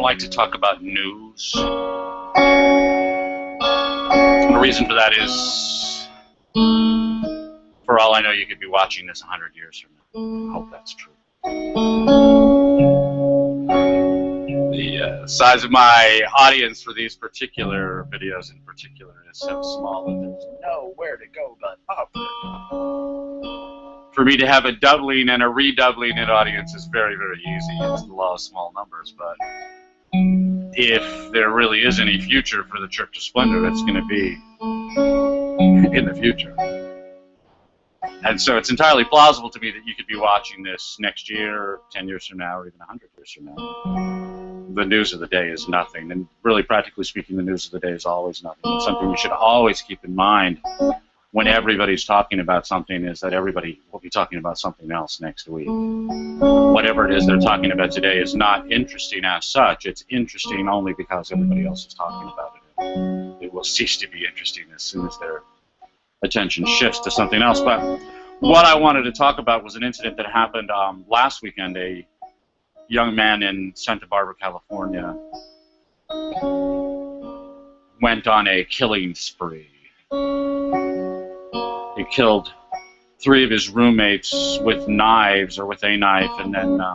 don't like to talk about news. The reason for that is, for all I know, you could be watching this 100 years from now. I hope that's true. The size of my audience for these particular videos in particular is so small that there's nowhere to go but up. For me to have a doubling and a redoubling in audience is very, very easy. It's the law of small numbers. But if there really is any future for the Church of Splendor, it's going to be in the future. And so it's entirely plausible to me that you could be watching this next year, 10 years from now, or even 100 years from now. The news of the day is nothing. And really, practically speaking, the news of the day is always nothing. It's something you should always keep in mind when everybody's talking about something, is that everybody will be talking about something else next week. Whatever it is they're talking about today is not interesting as such. It's interesting only because everybody else is talking about it. It will cease to be interesting as soon as their attention shifts to something else. But what I wanted to talk about was an incident that happened last weekend. A young man in Santa Barbara, California, went on a killing spree. He killed 3 of his roommates with knives, or with a knife, and then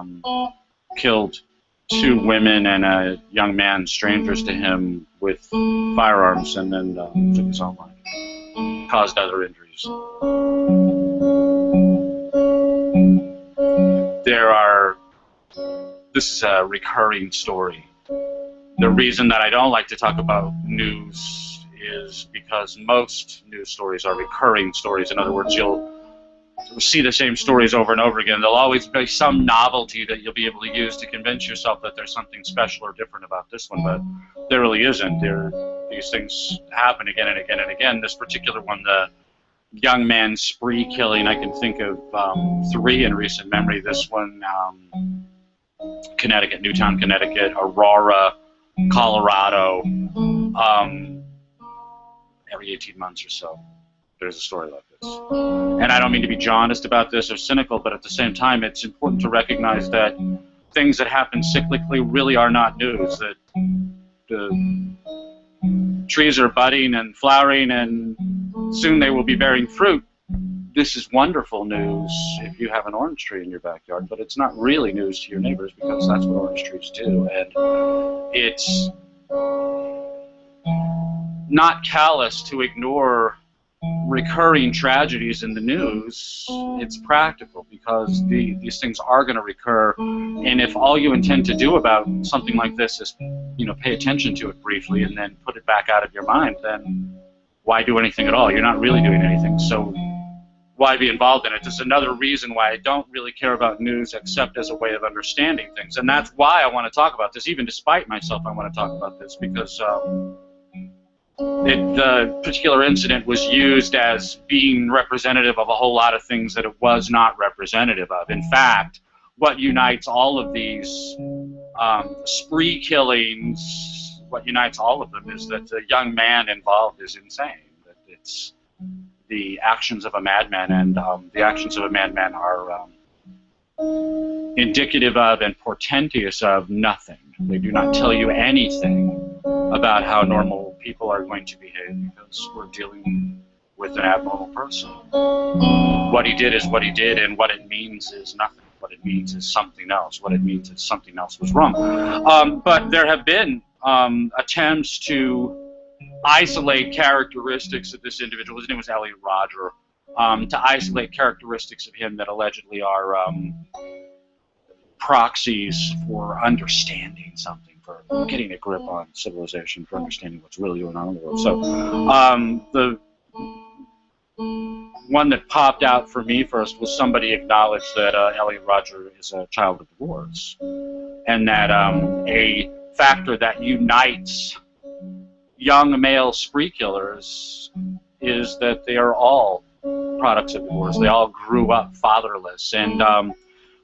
killed 2 women and a young man, strangers to him, with firearms, and then took his own life. Caused other injuries. This is a recurring story. The reason that I don't like to talk about news is because most news stories are recurring stories. In other words, you'll see the same stories over and over again. There'll always be some novelty that you'll be able to use to convince yourself that there's something special or different about this one, but there really isn't. These things happen again and again and again. This particular one, the young man spree killing, I can think of 3 in recent memory. This one, Connecticut, Newtown, Connecticut, Aurora, Colorado. Every 18 months or so, there's a story like this. And I don't mean to be jaundiced about this or cynical, but at the same time, it's important to recognize that things that happen cyclically really are not news. That the trees are budding and flowering, and soon they will be bearing fruit. This is wonderful news if you have an orange tree in your backyard, but it's not really news to your neighbors, because that's what orange trees do. And it's not callous to ignore recurring tragedies in the news. It's practical, because these things are going to recur, and if all you intend to do about something like this is, pay attention to it briefly and then put it back out of your mind, then why do anything at all? You're not really doing anything, so why be involved in it? There's another reason why I don't really care about news except as a way of understanding things, and that's why I want to talk about this. Even despite myself, I want to talk about this, because the particular incident was used as being representative of a whole lot of things that it was not representative of. In fact, what unites all of these spree killings, what unites all of them, is that the young man involved is insane. That it's the actions of a madman, and the actions of a madman are indicative of and portentous of nothing. They do not tell you anything about how normal people are going to behave, because we're dealing with an abnormal person. What he did is what he did, and what it means is nothing. What it means is something else. What it means is something else was wrong. But there have been attempts to isolate characteristics of this individual. His name was Elliot Roger. To isolate characteristics of him that allegedly are proxies for understanding something, for getting a grip on civilization, for understanding what's really going on in the world. So the one that popped out for me first was somebody acknowledged that Elliot Roger is a child of divorce, and that a factor that unites young male spree killers is that they are all products of divorce. They all grew up fatherless, and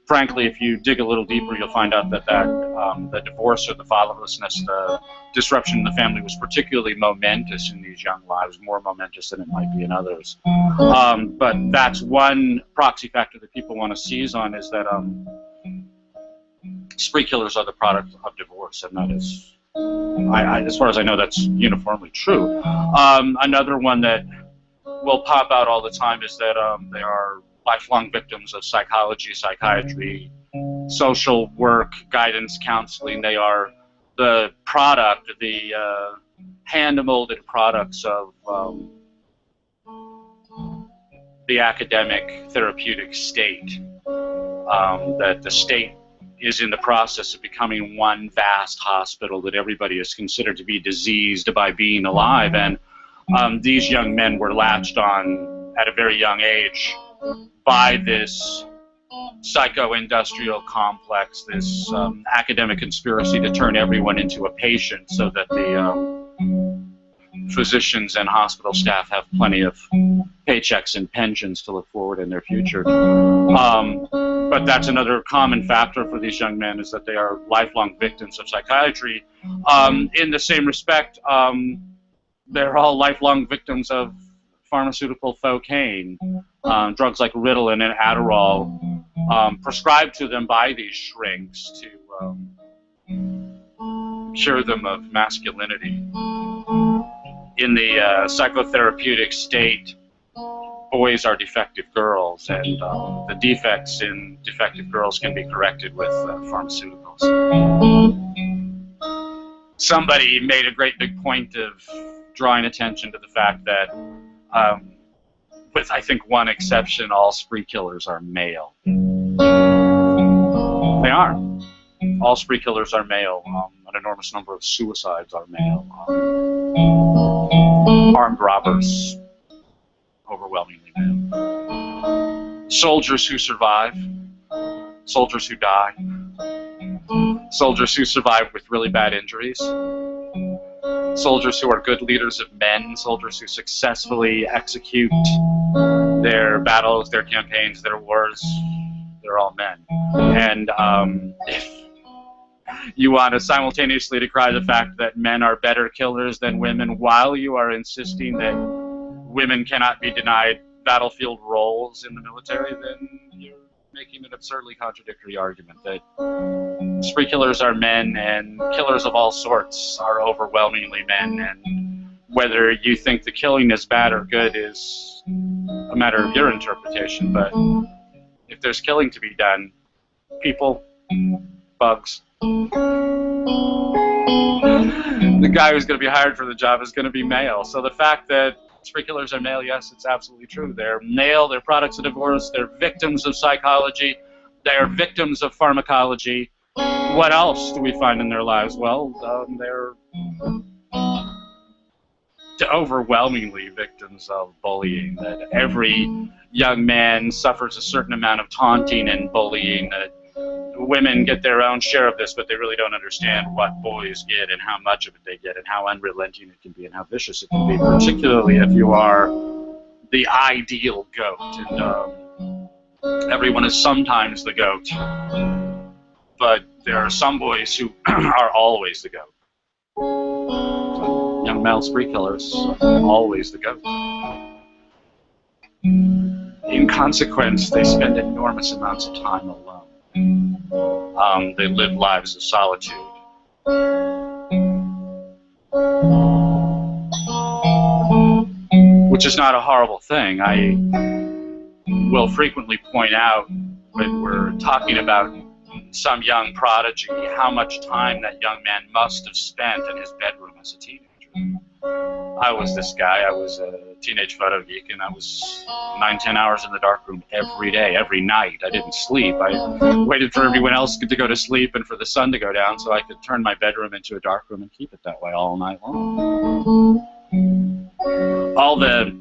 frankly, if you dig a little deeper, you'll find out that the divorce or the fatherlessness, the disruption in the family, was particularly momentous in these young lives, more momentous than it might be in others. But that's one proxy factor that people want to seize on, is that spree killers are the product of divorce, and that is, as far as I know, that's uniformly true. Another one that will pop out all the time is that they are lifelong victims of psychology, psychiatry, social work, guidance, counseling. They are the product, the hand-molded products of the academic therapeutic state, that the state is in the process of becoming one vast hospital that everybody is considered to be diseased by being alive. And these young men were latched on at a very young age by this psycho-industrial complex, this academic conspiracy to turn everyone into a patient so that the physicians and hospital staff have plenty of paychecks and pensions to look forward in their future. But that's another common factor for these young men, is that they are lifelong victims of psychiatry. In the same respect, they're all lifelong victims of pharmaceutical cocaine, drugs like Ritalin and Adderall, prescribed to them by these shrinks to cure them of masculinity. In the psychotherapeutic state, boys are defective girls, and the defects in defective girls can be corrected with pharmaceuticals. Somebody made a great big point of drawing attention to the fact that, with I think one exception, all spree killers are male. They are. All spree killers are male. An enormous number of suicides are male. Armed robbers, overwhelmingly male. Soldiers who survive, soldiers who die, soldiers who survive with really bad injuries, soldiers who are good leaders of men, soldiers who successfully execute their battles, their campaigns, their wars, they're all men. And if you want to simultaneously decry the fact that men are better killers than women while you are insisting that women cannot be denied battlefield roles in the military, then you're making an absurdly contradictory argument that spree killers are men and killers of all sorts are overwhelmingly men, and whether you think the killing is bad or good is a matter of your interpretation. But if there's killing to be done, people, bugs, the guy who's going to be hired for the job is going to be male. So the fact that spree killers are male, yes, it's absolutely true. They're male, they're products of divorce, they're victims of psychology, they're victims of pharmacology. What else do we find in their lives? Well, they're overwhelmingly victims of bullying. That every young man suffers a certain amount of taunting and bullying. That women get their own share of this, but they really don't understand what boys get and how much of it they get and how unrelenting it can be and how vicious it can be, particularly if you are the ideal goat. And everyone is sometimes the goat, but there are some boys who are always the goat. So, young male spree killers are always the goat. In consequence, they spend enormous amounts of time alone. They live lives of solitude. Which is not a horrible thing. I will frequently point out when we're talking about some young prodigy how much time that young man must have spent in his bedroom as a teenager. I was this guy. I was a teenage photo geek, and I was 9-10 hours in the darkroom every day, every night. I didn't sleep. I waited for everyone else to go to sleep and for the sun to go down so I could turn my bedroom into a darkroom and keep it that way all night long. All the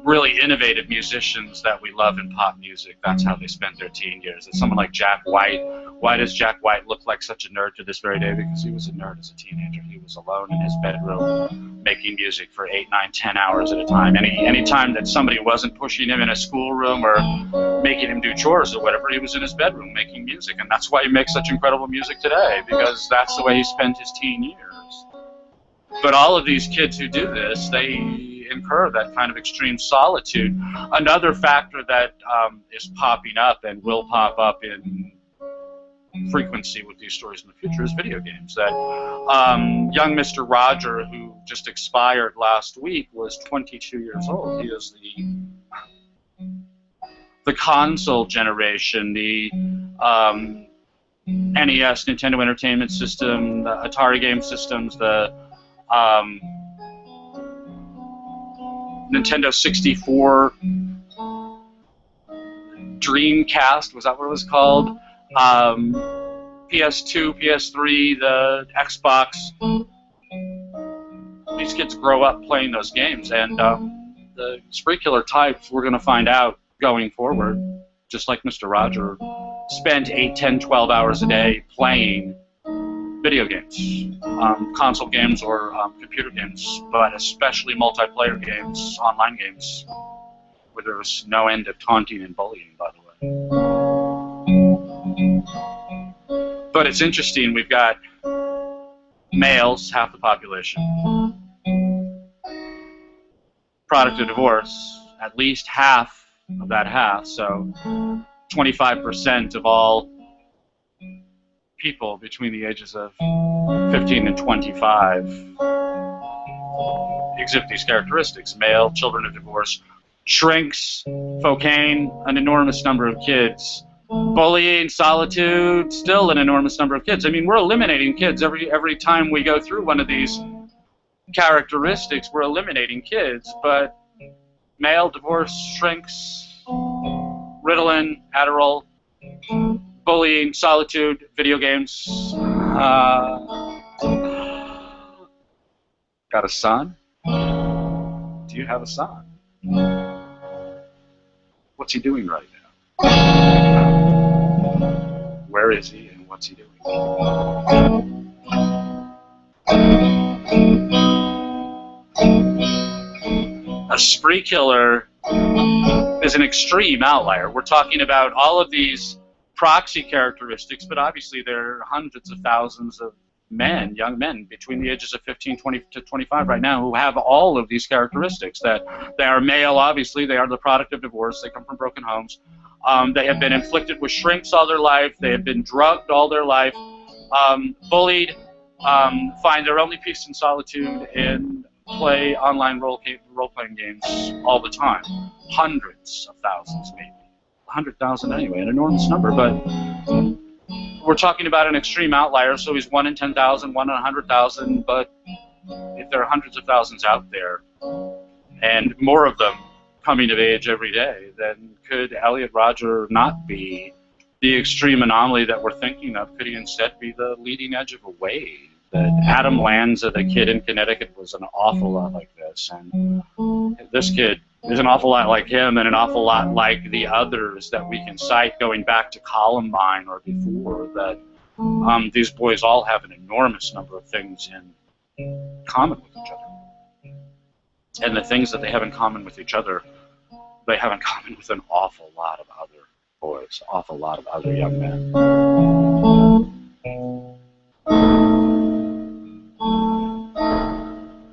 really innovative musicians that we love in pop music, that's how they spent their teen years. It's someone like Jack White. Why does Jack White look like such a nerd to this very day? Because he was a nerd as a teenager. He was alone in his bedroom making music for 8, 9, 10 hours at a time. Any time that somebody wasn't pushing him in a schoolroom or making him do chores or whatever, he was in his bedroom making music. And that's why he makes such incredible music today, because that's the way he spent his teen years. But all of these kids who do this, they incur that kind of extreme solitude. Another factor that is popping up and will pop up in frequency with these stories in the future is video games. That young Mr. Roger, who just expired last week, was 22 years old. He is the console generation, the NES, Nintendo Entertainment System, the Atari game systems, the Nintendo 64, Dreamcast, was that what it was called? PS2, PS3, the Xbox. These kids grow up playing those games, and the spree killer types, we're going to find out going forward, just like Mr. Roger, spent 8, 10, 12 hours a day playing video games, console games or computer games, but especially multiplayer games, online games, where there was no end of taunting and bullying, by the way. But it's interesting, we've got males, half the population, product of divorce, at least half of that half, so 25% of all people between the ages of 15 and 25 exhibit these characteristics. Male, children of divorce, shrinks, cocaine, an enormous number of kids. Bullying, solitude, still an enormous number of kids. I mean, we're eliminating kids every time we go through one of these characteristics. We're eliminating kids, but male, divorce, shrinks, Ritalin, Adderall, bullying, solitude, video games. Got a son? Do you have a son? What's he doing right now? Where is he and what's he doing? A spree killer is an extreme outlier. We're talking about all of these proxy characteristics, but obviously there are hundreds of thousands of men, young men, between the ages of 15, 20 to 25 right now who have all of these characteristics. That they are male, obviously, they are the product of divorce, they come from broken homes, they have been inflicted with shrinks all their life, they have been drugged all their life, bullied, find their only peace and solitude and play online role-playing games all the time. Hundreds of thousands, maybe. 100,000 anyway, an enormous number, but we're talking about an extreme outlier, so he's 1 in 10,000, 1 in 100,000, but if there are hundreds of thousands out there, and more of them coming of age every day, then could Elliot Roger not be the extreme anomaly that we're thinking of? Could he instead be the leading edge of a wave? That Adam Lanza, the kid in Connecticut, was an awful lot like this, and this kid is an awful lot like him, and an awful lot like the others that we can cite going back to Columbine or before, that these boys all have an enormous number of things in common with each other. And the things that they have in common with each other, they have in common with an awful lot of other boys, awful lot of other young men.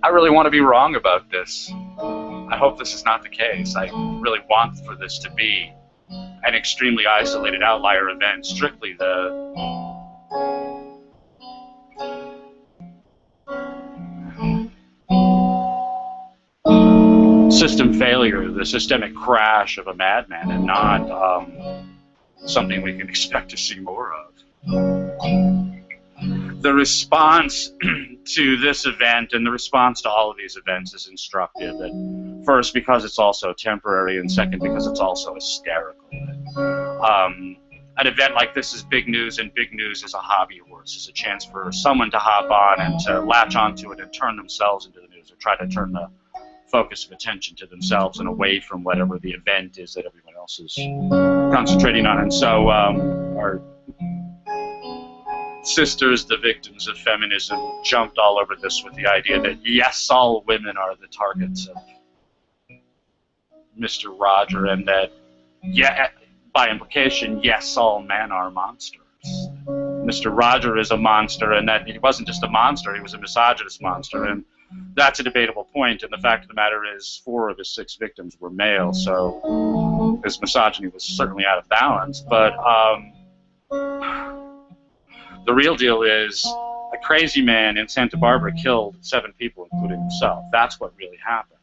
I really want to be wrong about this. I hope this is not the case. I really want for this to be an extremely isolated outlier event, strictly the system failure, the systemic crash of a madman, and not something we can expect to see more of. The response to this event and the response to all of these events is instructive. And first, because it's also temporary, and second, because it's also hysterical. An event like this is big news, and big news is a hobby horse. It's a chance for someone to hop on and to latch onto it and turn themselves into the news, or try to turn the focus of attention to themselves and away from whatever the event is that everyone else is concentrating on. And so our sisters, the victims of feminism, jumped all over this with the idea that, yes, all women are the targets of Mr. Roger, and that, yeah, by implication, yes, all men are monsters. Mr. Roger is a monster, and that he wasn't just a monster, he was a misogynist monster, and that's a debatable point, and the fact of the matter is 4 of his 6 victims were male, so his misogyny was certainly out of balance, but The real deal is a crazy man in Santa Barbara killed 7 people, including himself. That's what really happened.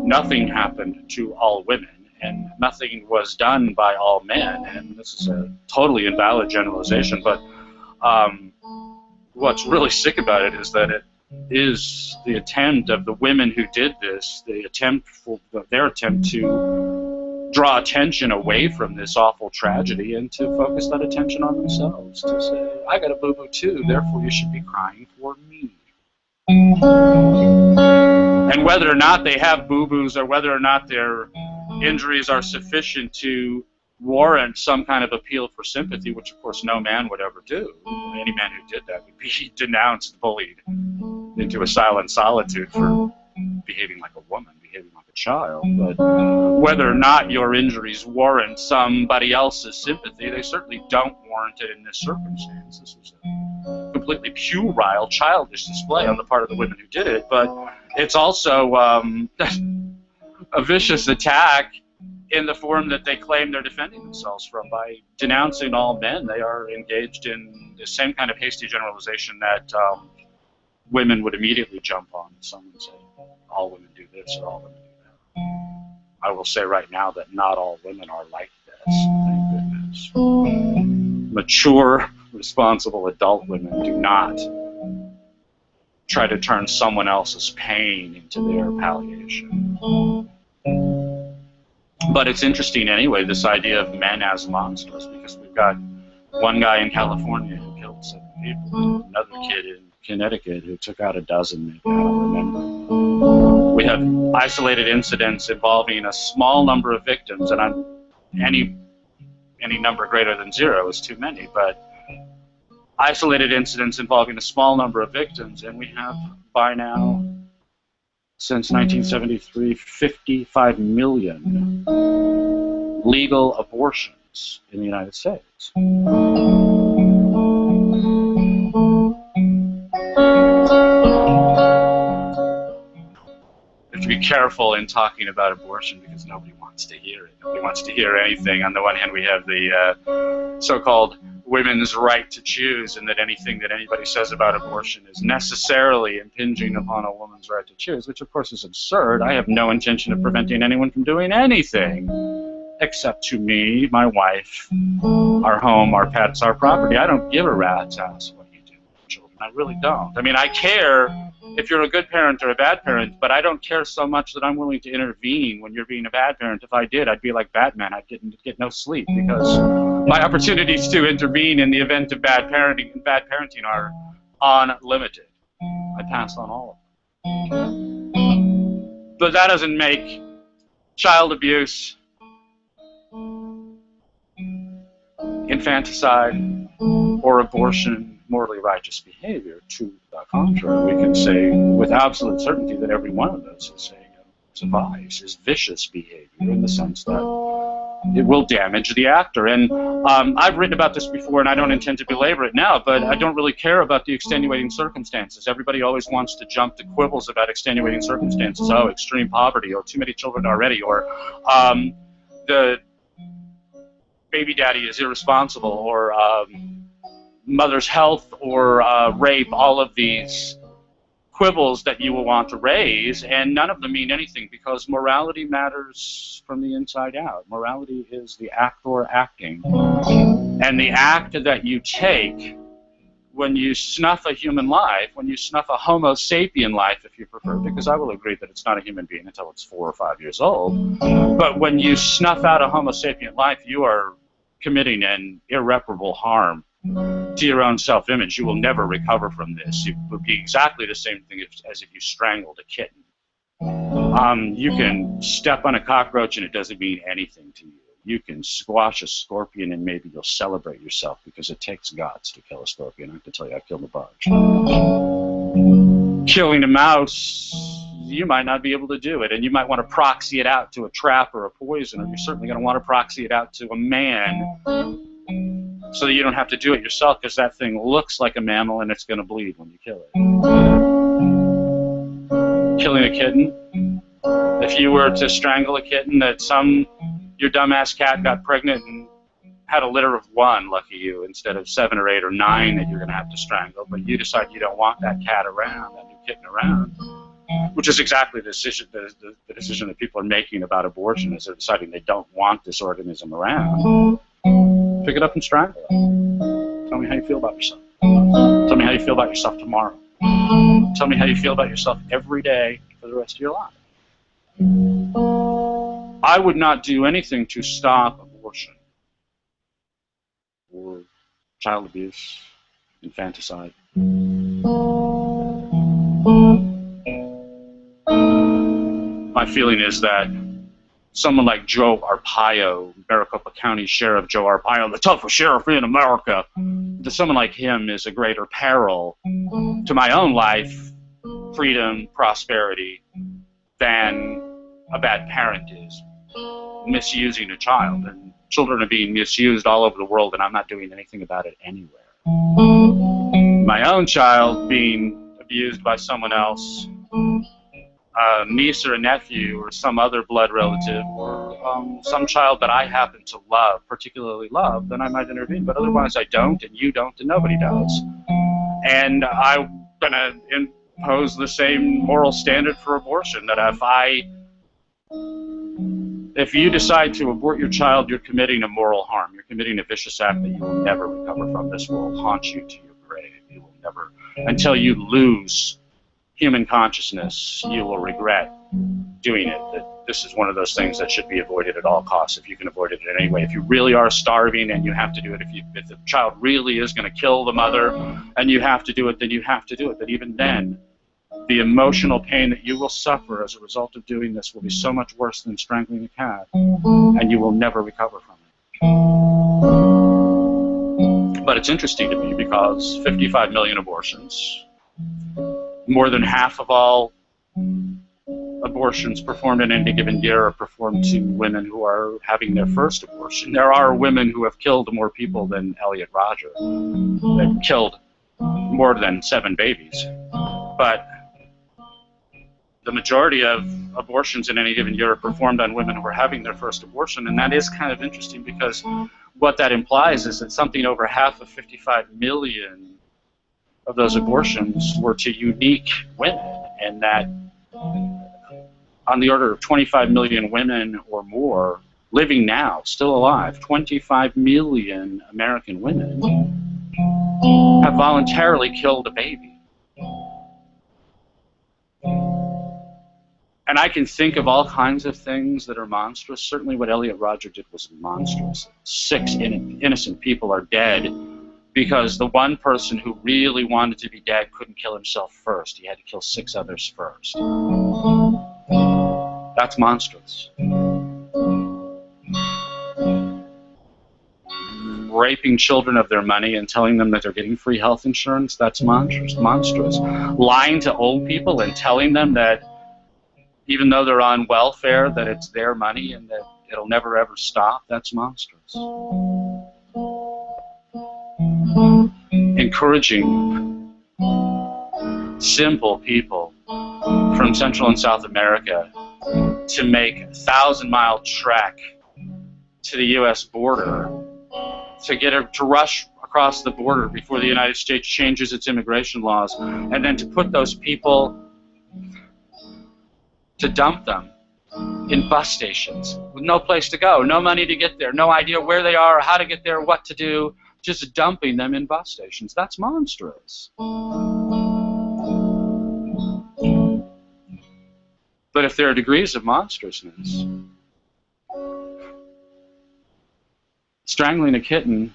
Nothing happened to all women, and nothing was done by all men. And this is a totally invalid generalization, but what's really sick about it is that it is the attempt of the women who did this, their attempt to draw attention away from this awful tragedy and to focus that attention on themselves, to say, I got a boo-boo too, therefore you should be crying for me. And whether or not they have boo-boos or whether or not their injuries are sufficient to warrant some kind of appeal for sympathy, which of course no man would ever do. Any man who did that would be denounced, bullied into a silent solitude for behaving like a woman, behaving like a child. But whether or not your injuries warrant somebody else's sympathy, they certainly don't warrant it in this circumstance. This was a completely puerile, childish display on the part of the women who did it, but it's also a vicious attack in the form that they claim they're defending themselves from. By denouncing all men, they are engaged in the same kind of hasty generalization that women would immediately jump on. Someone say, all women do this or all women do that. I will say right now that not all women are like this, thank goodness. Mature, responsible adult women do not try to turn someone else's pain into their palliation. But it's interesting anyway, this idea of men as monsters, because we've got one guy in California who killed 7 people, another kid in Connecticut who took out a dozen, maybe, I don't remember. We have isolated incidents involving a small number of victims, and any number greater than 0 is too many, but isolated incidents involving a small number of victims, and we have by now, since 1973, 55 million legal abortions in the United States. You have to be careful in talking about abortion because nobody wants to hear it. Nobody wants to hear anything. On the one hand, we have the so-called women's right to choose, and that anything that anybody says about abortion is necessarily impinging upon a woman's right to choose, which of course is absurd. I have no intention of preventing anyone from doing anything, except to me, my wife, our home, our pets, our property. I don't give a rat's ass what you do with children. I really don't. I mean, I care if you're a good parent or a bad parent, but I don't care so much that I'm willing to intervene when you're being a bad parent. If I did, I'd be like Batman. I'd get no sleep, because my opportunities to intervene in the event of bad parenting are unlimited. I pass on all of them. But that doesn't make child abuse, infanticide, or abortion morally righteous behavior. To the contrary, we can say with absolute certainty that every one of those is a vice, is vicious behavior, in the sense that it will damage the actor. And I've written about this before, and I don't intend to belabor it now, but I don't really care about the extenuating circumstances. Everybody always wants to jump to quibbles about extenuating circumstances. Oh, extreme poverty, or too many children already, or the baby daddy is irresponsible, or mother's health, or rape, all of these quibbles that you will want to raise, and none of them mean anything, because morality matters from the inside out. Morality is the actor acting. And the act that you take when you snuff a human life, when you snuff a Homo sapien life, if you prefer, because I will agree that it's not a human being until it's 4 or 5 years old, but when you snuff out a Homo sapien life, you are committing an irreparable harm to your own self-image. You will never recover from this. It would be exactly the same thing as if you strangled a kitten. You can step on a cockroach and it doesn't mean anything to you. You can squash a scorpion and maybe you'll celebrate yourself, because it takes guts to kill a scorpion. I have to tell you, I killed a bunch. Killing a mouse, you might not be able to do it, and you might want to proxy it out to a trap or a poison, or you're certainly going to want to proxy it out to a man, so that you don't have to do it yourself, because that thing looks like a mammal and it's going to bleed when you kill it. Killing a kitten. If you were to strangle a kitten, that your dumbass cat got pregnant and had a litter of 1, lucky you, instead of 7 or 8 or 9 that you're going to have to strangle, but you decide you don't want that cat around, that new kitten around, which is exactly the decision that people are making about abortion, is they're deciding they don't want this organism around. Pick it up and strangle it. Tell me how you feel about yourself. Tell me how you feel about yourself tomorrow. Tell me how you feel about yourself every day for the rest of your life. I would not do anything to stop abortion or child abuse, infanticide. My feeling is that someone like Joe Arpaio, Maricopa County Sheriff Joe Arpaio, the toughest sheriff in America, that someone like him is a greater peril to my own life, freedom, prosperity, than a bad parent is misusing a child. And children are being misused all over the world, and I'm not doing anything about it anywhere. My own child being abused by someone else, a niece or a nephew or some other blood relative, or some child that I happen to love, particularly love, then I might intervene. But otherwise I don't, and you don't, and nobody does. And I'm going to impose the same moral standard for abortion, that if you decide to abort your child, you're committing a moral harm. You're committing a vicious act that you will never recover from. This will haunt you to your grave. You will never, until you lose human consciousness, you will regret doing it. That this is one of those things that should be avoided at all costs, if you can avoid it in any way. If you really are starving and you have to do it, if the child really is going to kill the mother and you have to do it, then you have to do it. But even then, the emotional pain that you will suffer as a result of doing this will be so much worse than strangling a cat, and you will never recover from it. But it's interesting to me because 55 million abortions, more than half of all abortions performed in any given year are performed to women who are having their first abortion. There are women who have killed more people than Elliot Roger. They've killed more than 7 babies. But the majority of abortions in any given year are performed on women who are having their first abortion, and that is kind of interesting because what that implies is that something over half of 55 million of those abortions were to unique women, and that on the order of 25 million women or more living now, still alive, 25 million American women have voluntarily killed a baby. And I can think of all kinds of things that are monstrous. Certainly what Elliot Roger did was monstrous. 6 innocent people are dead because the one person who really wanted to be dead couldn't kill himself first. He had to kill 6 others first. That's monstrous. Raping children of their money and telling them that they're getting free health insurance, that's monstrous. Lying to old people and telling them that even though they're on welfare, that it's their money and that it'll never ever stop, that's monstrous. Encouraging simple people from Central and South America to make a 1,000-mile trek to the U.S. border to rush across the border before the United States changes its immigration laws, and then to put those people, to dump them in bus stations with no place to go, no money to get there, no idea where they are, how to get there, what to do, just dumping them in bus stations. That's monstrous. But if there are degrees of monstrousness, strangling a kitten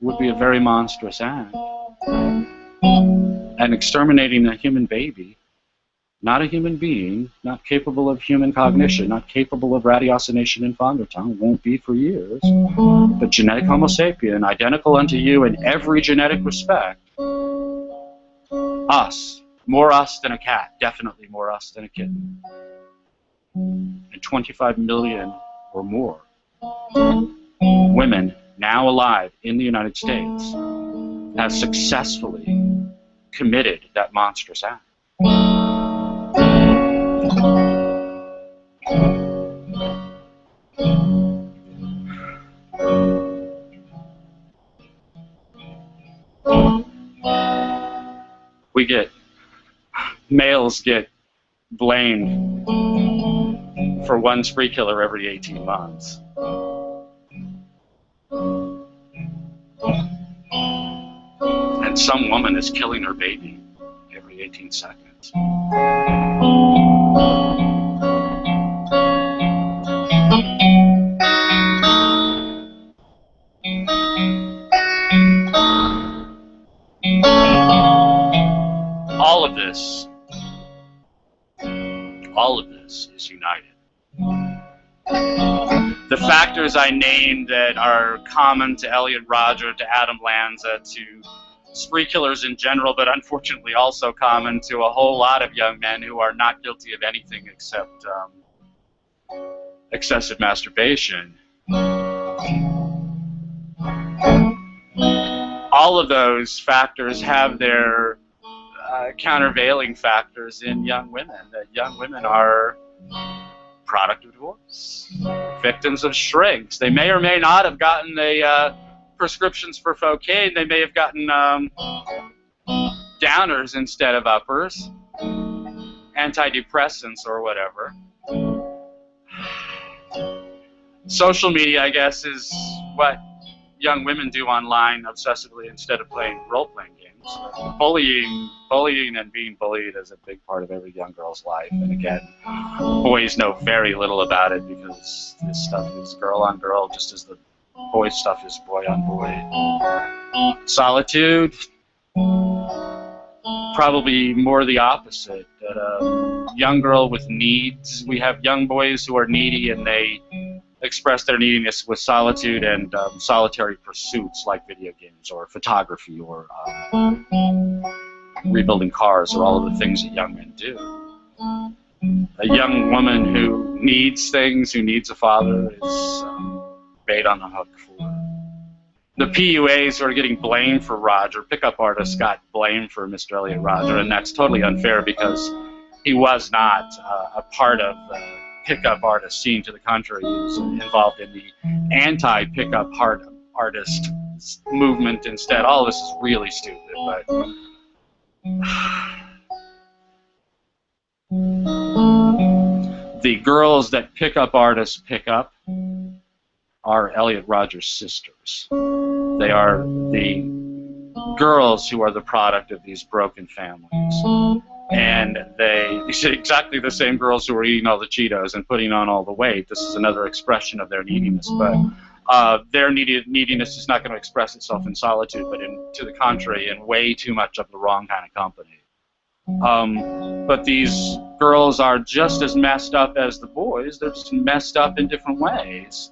would be a very monstrous act. And exterminating a human baby, not a human being, not capable of human cognition, not capable of ratiocination and fonderton, won't be for years, but genetic Homo sapien, identical unto you in every genetic respect. Us. More us than a cat. Definitely more us than a kitten. And 25 million or more women now alive in the United States have successfully committed that monstrous act. Males get blamed for one spree killer every 18 months. And some woman is killing her baby every 18 seconds. All of this is united. The factors I named that are common to Elliot Roger, to Adam Lanza, to spree killers in general, but unfortunately also common to a whole lot of young men who are not guilty of anything except excessive masturbation. All of those factors have their countervailing factors in young women. That young women are product of divorce, victims of shrinks. They may or may not have gotten prescriptions for cocaine. They may have gotten downers instead of uppers, antidepressants or whatever. Social media, I guess, is what young women do online obsessively instead of playing role-playing games. Bullying and being bullied is a big part of every young girl's life. And again, boys know very little about it because this stuff is girl on girl, just as the boy stuff is boy on boy. Solitude, probably more the opposite. That a young girl with needs, we have young boys who are needy and they express their neediness with solitude and solitary pursuits like video games or photography or rebuilding cars or all of the things that young men do. A young woman who needs things, who needs a father, is bait on the hook for. The PUAs who are getting blamed for Roger, pickup artists got blamed for Mr. Elliot Roger, and that's totally unfair because he was not a part of the pickup artist scene. To the contrary, he was involved in the anti-pickup artist movement instead. All this is really stupid, but the girls that pickup artists pick up are Elliot Roger's sisters. They are the girls who are the product of these broken families. And these are exactly the same girls who are eating all the Cheetos and putting on all the weight. This is another expression of their neediness, but their neediness is not going to express itself in solitude, but to the contrary, in way too much of the wrong kind of company. But these girls are just as messed up as the boys. They're just messed up in different ways.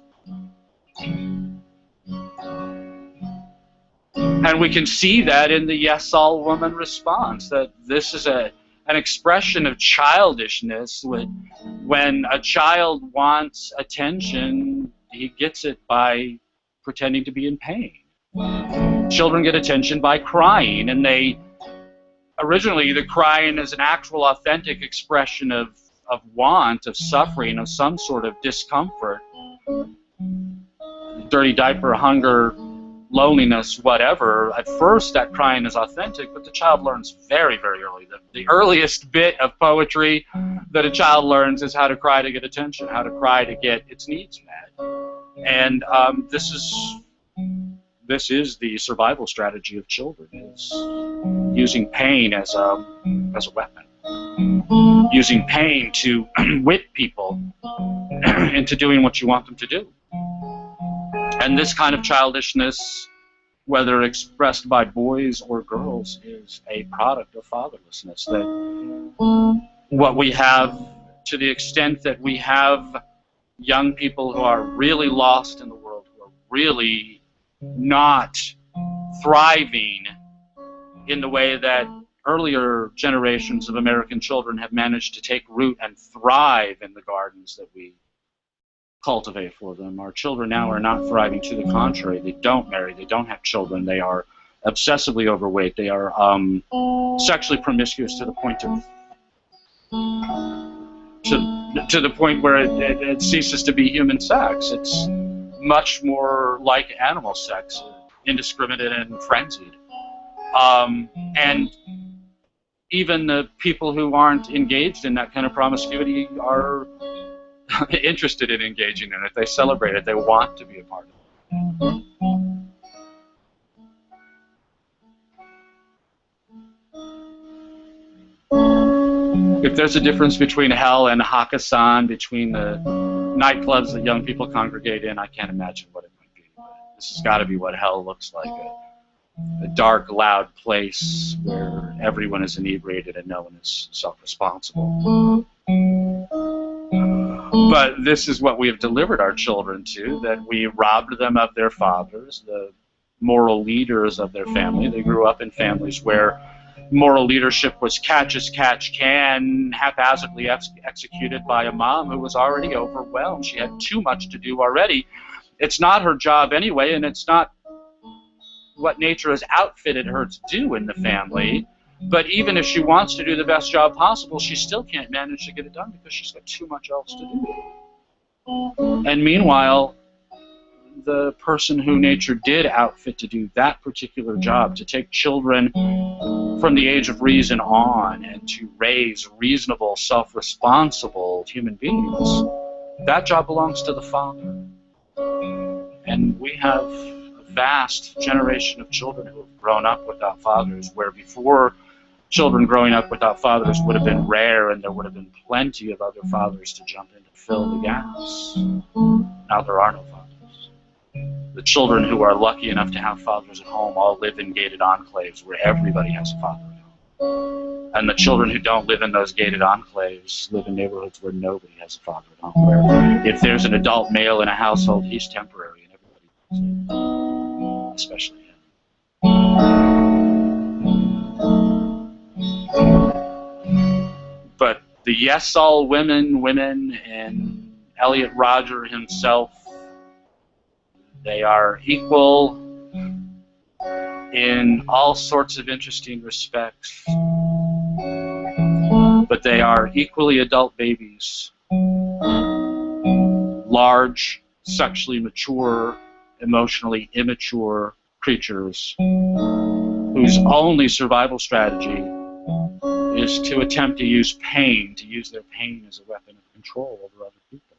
And we can see that in the yes all woman response, that this is an expression of childishness. When a child wants attention, he gets it by pretending to be in pain. Children get attention by crying, and originally the crying is an actual authentic expression of want, of suffering, of some sort of discomfort. Dirty diaper, hunger, loneliness, whatever. At first that crying is authentic, but the child learns very, very early. The earliest bit of poetry that a child learns is how to cry to get attention, how to cry to get its needs met. And this is the survival strategy of children, is using pain as a weapon. Using pain to whip people into doing what you want them to do. And this kind of childishness, whether expressed by boys or girls, is a product of fatherlessness. That what we have, to the extent that we have young people who are really lost in the world, who are really not thriving in the way that earlier generations of American children have managed to take root and thrive in the gardens that we cultivate for them. Our children now are not thriving. To the contrary, they don't marry, they don't have children, they are obsessively overweight, they are sexually promiscuous to the point of to the point where it ceases to be human sex. It's much more like animal sex, indiscriminate and frenzied. And even the people who aren't engaged in that kind of promiscuity are interested in engaging in it. They celebrate it. They want to be a part of it. If there's a difference between hell and Hakkasan, between the nightclubs that young people congregate in, I can't imagine what it might be. This has got to be what hell looks like, a dark, loud place where everyone is inebriated and no one is self-responsible. But this is what we have delivered our children to, that we robbed them of their fathers, the moral leaders of their family. They grew up in families where moral leadership was catch as catch can, haphazardly executed by a mom who was already overwhelmed. She had too much to do already. It's not her job anyway, and it's not what nature has outfitted her to do in the family. But even if she wants to do the best job possible, she still can't manage to get it done because she's got too much else to do. And meanwhile, the person who nature did outfit to do that particular job, to take children from the age of reason on and to raise reasonable, self-responsible human beings, that job belongs to the father. And we have a vast generation of children who have grown up without fathers, where before children growing up without fathers would have been rare and there would have been plenty of other fathers to jump in to fill the gaps. Now there are no fathers. The children who are lucky enough to have fathers at home all live in gated enclaves where everybody has a father at home. And the children who don't live in those gated enclaves live in neighborhoods where nobody has a father at home. Where if there's an adult male in a household, he's temporary and everybody knows it, especially him. But the yes all women, and Elliot Roger himself, they are equal in all sorts of interesting respects, but they are equally adult babies, large, sexually mature, emotionally immature creatures whose only survival strategy is to attempt to use pain, to use their pain as a weapon of control over other people.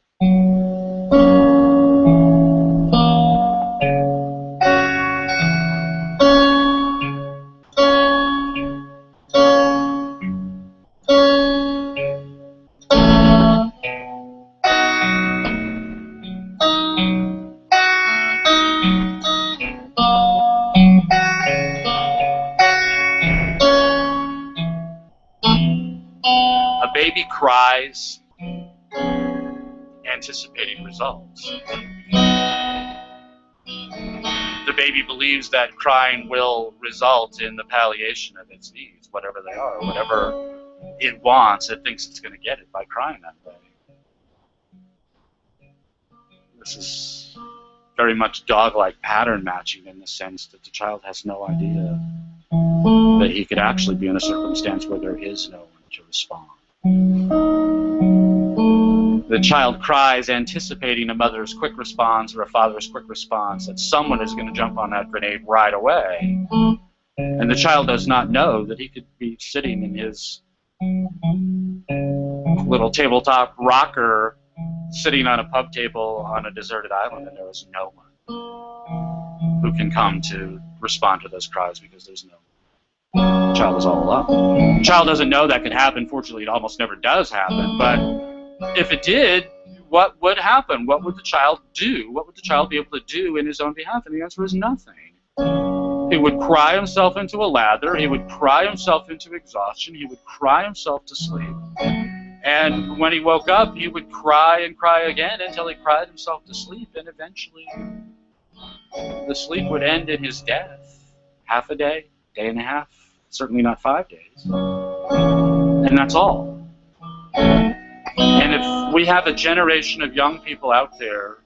A baby cries, anticipating results. The baby believes that crying will result in the palliation of its needs, whatever they are, whatever it wants. It thinks it's going to get it by crying that way. This is very much dog-like pattern matching in the sense that the child has no idea that he could actually be in a circumstance where there is no one to respond. The child cries, anticipating a mother's quick response or a father's quick response, that someone is going to jump on that grenade right away. And the child does not know that he could be sitting in his little tabletop rocker, sitting on a pub table on a deserted island, and there is no one who can come to respond to those cries because there's no one. The child is all alone. The child doesn't know that could happen. Fortunately, it almost never does happen. But if it did, what would happen? What would the child do? What would the child be able to do in his own behalf? And the answer is nothing. He would cry himself into a lather. He would cry himself into exhaustion. He would cry himself to sleep. And when he woke up, he would cry and cry again until he cried himself to sleep. And eventually, the sleep would end in his death. Half a day, day and a half, certainly not 5 days. And that's all. And if we have a generation of young people out there,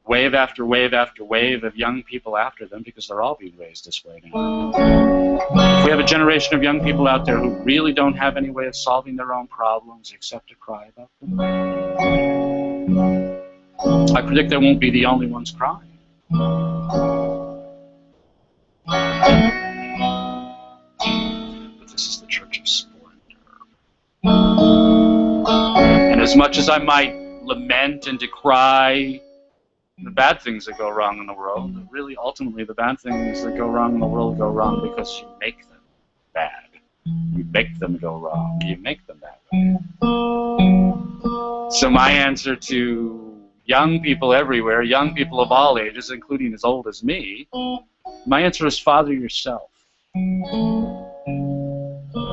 wave after wave after wave of young people after them, because they're all being raised this way now. If we have a generation of young people out there who really don't have any way of solving their own problems except to cry about them, I predict they won't be the only ones crying. But This is the Church of Splendor. And as much as I might lament and decry the bad things that go wrong in the world, really, ultimately, the bad things that go wrong in the world go wrong because you make them bad. You make them go wrong. You make them that way. So my answer to young people everywhere, young people of all ages, including as old as me, my answer is father yourself.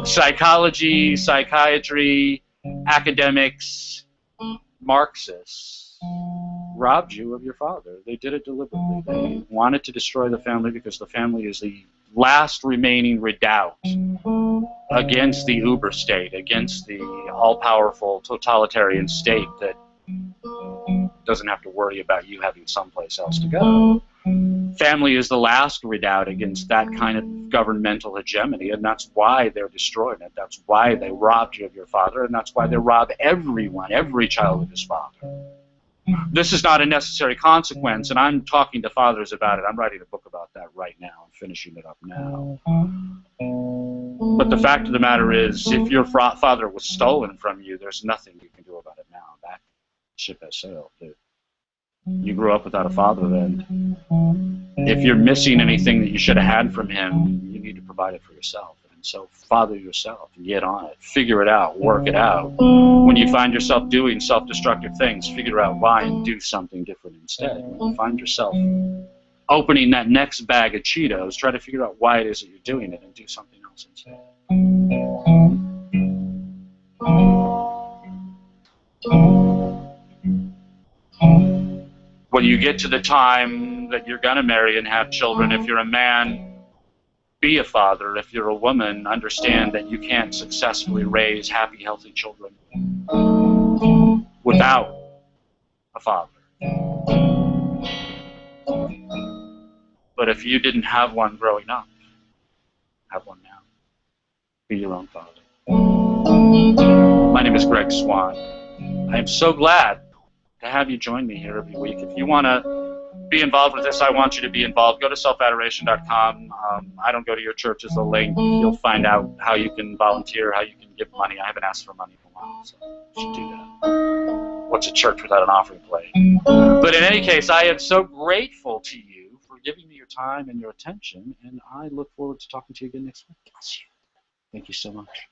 Psychology, psychiatry, academics, Marxists robbed you of your father. They did it deliberately. They wanted to destroy the family because the family is the last remaining redoubt against the uber state, against the all-powerful totalitarian state that doesn't have to worry about you having someplace else to go. Family is the last redoubt against that kind of governmental hegemony, and that's why they're destroying it. That's why they robbed you of your father, and that's why they rob everyone, every child of his father. This is not a necessary consequence, and I'm talking to fathers about it. I'm writing a book about that right now. I'm finishing it up now. But the fact of the matter is, if your father was stolen from you, there's nothing you can do about it now. That ship has sailed. You grew up without a father, and if you're missing anything that you should have had from him, you need to provide it for yourself. And so father yourself and get on it. Figure it out. Work it out. When you find yourself doing self-destructive things, figure out why and do something different instead. When you find yourself opening that next bag of Cheetos, try to figure out why it is that you're doing it and do something else instead. When you get to the time that you're going to marry and have children, if you're a man, be a father. If you're a woman, understand that you can't successfully raise happy, healthy children without a father. But if you didn't have one growing up, have one now. Be your own father. My name is Greg Swann. I am so glad to have you join me here every week. If you want to be involved with this, I want you to be involved. Go to selfadoration.com. I don't go to your church as a link. You'll find out how you can volunteer, how you can give money. I haven't asked for money in a while, so you should do that. What's a church without an offering plate? But in any case, I am so grateful to you for giving me your time and your attention, and I look forward to talking to you again next week. Bless you. Thank you so much.